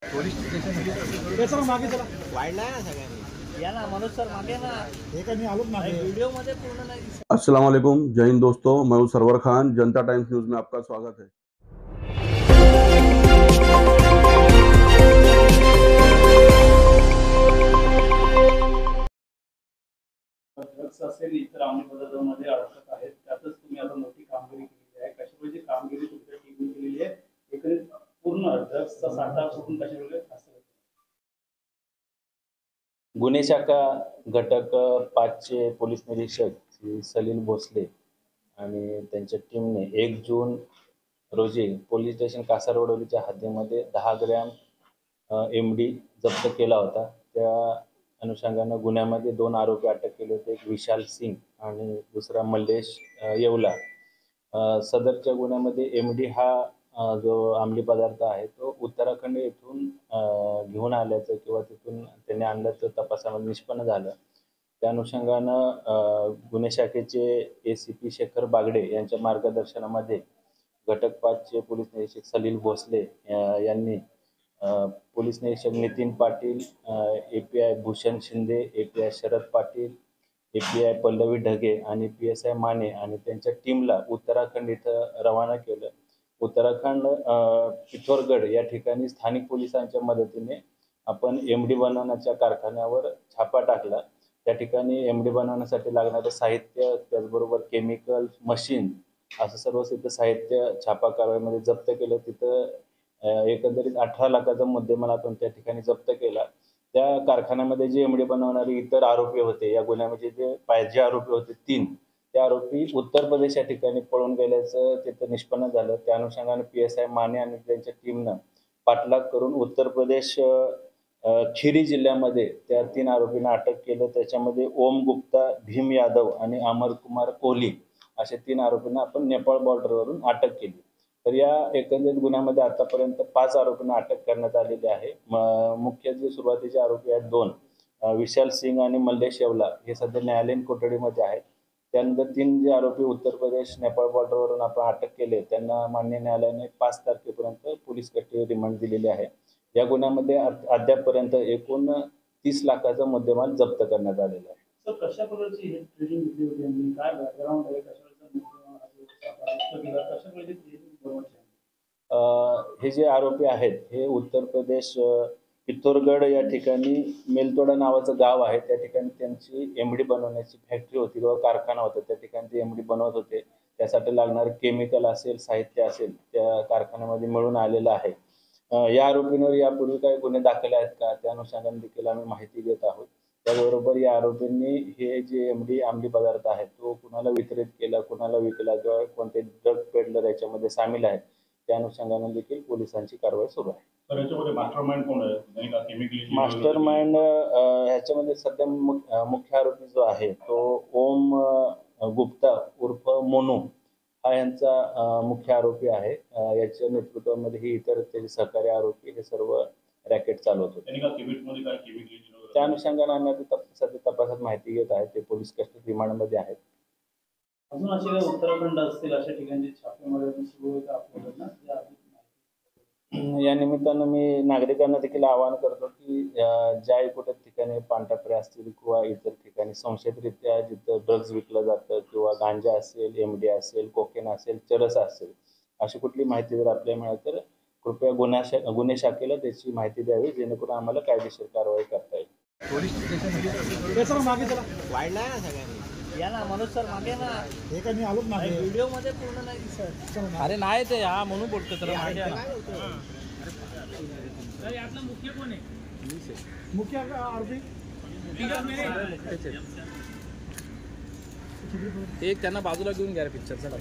Police station sir मागे चला वाढलाय ना सगळ्यांनी या ना मनोज सर मागे ना हे काय मी आलोच मागे वीडियो मध्ये पूर्ण नाही दिसत। अस्सलाम वालेकुम, जय हिंद दोस्तों, मैं हूं सरवर खान। जनता टाइम्स न्यूज में आपका स्वागत है। ड्रग्स असेल इतर अंमली पदार्थांमध्ये अडकत आहेत, त्यातच तुम्ही आता मोठी कामगिरी केलेली आहे। कशा प्रकारची कामगिरी तुमच्या टीमने केलेली आहे, एकंदरीत पूर्ण ड्रग्सचा साठा कुठून कशा प्रकारे असतो? गुन्हे शाखा घटक 5 चे पोलीस निरीक्षक श्री सलील भोसले आणि त्यांच्या टीमने 1 जून रोजी पोलीस स्टेशन कासारवडोलीच्या हद्दीमध्ये 10 ग्रॅम MD जप्त केला होता। त्या अनुषंगाने गुन्ह्यामध्ये 2 आरोपी अटक केले होते, एक विशाल सिंग आणि दुसरा मल्लेश येवला। सदरच्या गुन्ह्यामध्ये MD हा जो अंमली पदार्थ आहे तो उत्तराखंड येथून घेऊन आल्याचं किंवा तिथून त्यांनी आणल्याचं तपासामध्ये निष्पन्न झालं। त्या अनुषंगानं गुन्हे शाखेचे ACP शेखर बागडे यांच्या मार्गदर्शनामध्ये घटक 5 चे पोलीस निरीक्षक सलील भोसले यांनी पोलीस निरीक्षक Nitin Patil, API Bhushan Shinde, API Sharad Patil, API Pallavi Dhage आणि PSI माने आणि त्यांच्या टीमला उत्तराखंड इथं रवाना केलं। उत्तराखंड पिथोरगड या ठिकाणी स्थानिक पोलिसांच्या मदतीने आपण MD बनवण्याच्या कारखान्यावर छापा टाकला। त्या ठिकाणी MD बनवण्यासाठी लागणारे साहित्य, त्याचबरोबर केमिकल, मशीन असं सर्व सिद्ध साहित्य छापा कारवाईमध्ये जप्त केलं। तिथं एकंदरीत 18 लाखाचा मुद्देमाल आपण त्या ठिकाणी जप्त केला। त्या कारखान्यामध्ये जे MD बनवणारे इतर आरोपी होते, या गुन्ह्यामध्ये जे पाहिजे आरोपी होते 3, ते आरोपी उत्तर प्रदेश या ठिकाणी पळून गेल्याचं तिथं निष्पन्न झालं। त्या अनुषंगाने PSI माने आणि त्यांच्या टीमनं पाठलाग करून उत्तर प्रदेश खिरी जिल्ह्यामध्ये त्या 3 आरोपींना अटक केलं। त्याच्यामध्ये ओम गुप्ता, भीम यादव आणि अमर कुमार कोहली असे 3 आरोपींना आपण नेपाळ बॉर्डरवरून अटक केली। तर या एकंदरीत गुन्ह्यामध्ये आतापर्यंत 5 आरोपींना अटक करण्यात आलेली आहे। मुख्य जे सुरुवातीचे आरोपी आहेत 2, विशाल सिंग आणि मल्लेश येवला, हे सध्या न्यायालयीन कोठडीमध्ये आहेत। त्यानंतर 3 जे आरोपी उत्तर प्रदेश नेपाळ बॉर्डरवरून आपण अटक केले, त्यांना मान्य न्यायालयाने 5 तारखेपर्यंत पोलीस कस्टडी रिमांड दिलेली आहे। या गुन्ह्यामध्ये अद्यापपर्यंत एकूण 30 लाखाचा मुद्देमाल जप्त करण्यात आलेला आहे। सर, कशा प्रकारची हे ट्रेनिंग घेतली होती आणि काय बॅकग्राऊंड आहे, कशा प्रकारची ट्रेनिंग बनवायची? हे जे आरोपी आहेत हे उत्तर प्रदेश पिथोरगड या ठिकाणी मेलतोडा नावाचं गाव आहे, त्या ठिकाणी त्यांची MD बनवण्याची फॅक्टरी होती किंवा कारखाना होता, त्या ठिकाणी ते MD बनवत होते। त्यासाठी लागणारे केमिकल असेल, साहित्य असेल, त्या कारखान्यामध्ये मिळून आलेलं आहे। या आरोपींवर यापूर्वी काही गुन्हे दाखल आहेत का, त्या अनुषंगाने देखील आम्ही माहिती देत आहोत। त्याचबरोबर या आरोपींनी हे जे MD अंमली पदार्थ आहे तो कुणाला वितरित केला, कुणाला विकला किंवा कोणते ड्रग पेडलर याच्यामध्ये सामील आहेत, त्या अनुषंगाने देखील पोलिसांची कारवाई सुरू आहे। मास्टरमाइंड कोण आहे? मास्टरमाइंड ह्याच्यामध्ये सध्या मुख्य आरोपी जो आहे तो ओम गुप्ता उर्फ मोनू हा यांचा मुख्य आरोपी आहे। याच्या नेतृत्वामध्ये ही इतर त्याचे सहकारी आरोपी हे सर्व रॅकेट चालवत होते। त्या अनुषंगाने आम्ही आता सध्या तपासात माहिती घेत आहे, ते पोलीस कस्टडी रिमांडमध्ये आहेत। अजून असे काही उत्तराखंड असतील अशा ठिकाणी छापेमारी सुरू होत आपल्याला? या निमित्तानं मी नागरिकांना देखील आवाहन करतो की ज्या कुठे ठिकाणी पानटपऱ्या असतील किंवा इतर ठिकाणी संशयितरित्या जिथं ड्रग्ज विकलं जातं किंवा गांजा असेल, MD असेल, कोकेन असेल, चरस असेल, अशी कुठली माहिती जर आपल्याला मिळाली तर कृपया गुन्हे शाखेला त्याची माहिती द्यावी, जेणेकरून आम्हाला कायदेशीर कारवाई करता येईल। पोलीस स्टेशन मागे चला वाढलाय ना सगळ्यांनी या ना मनोज सर मागे ना हे काय मी आलोच मागे वीडियो मध्ये पूर्ण नाही दिसत। अरे नाही ते हा म्हणून बोलतो तर मागे यातला मुख्य कोण आहे? मुख्य आरोपी एक त्यांना बाजूला घेऊन घ्या पिक्चर चला।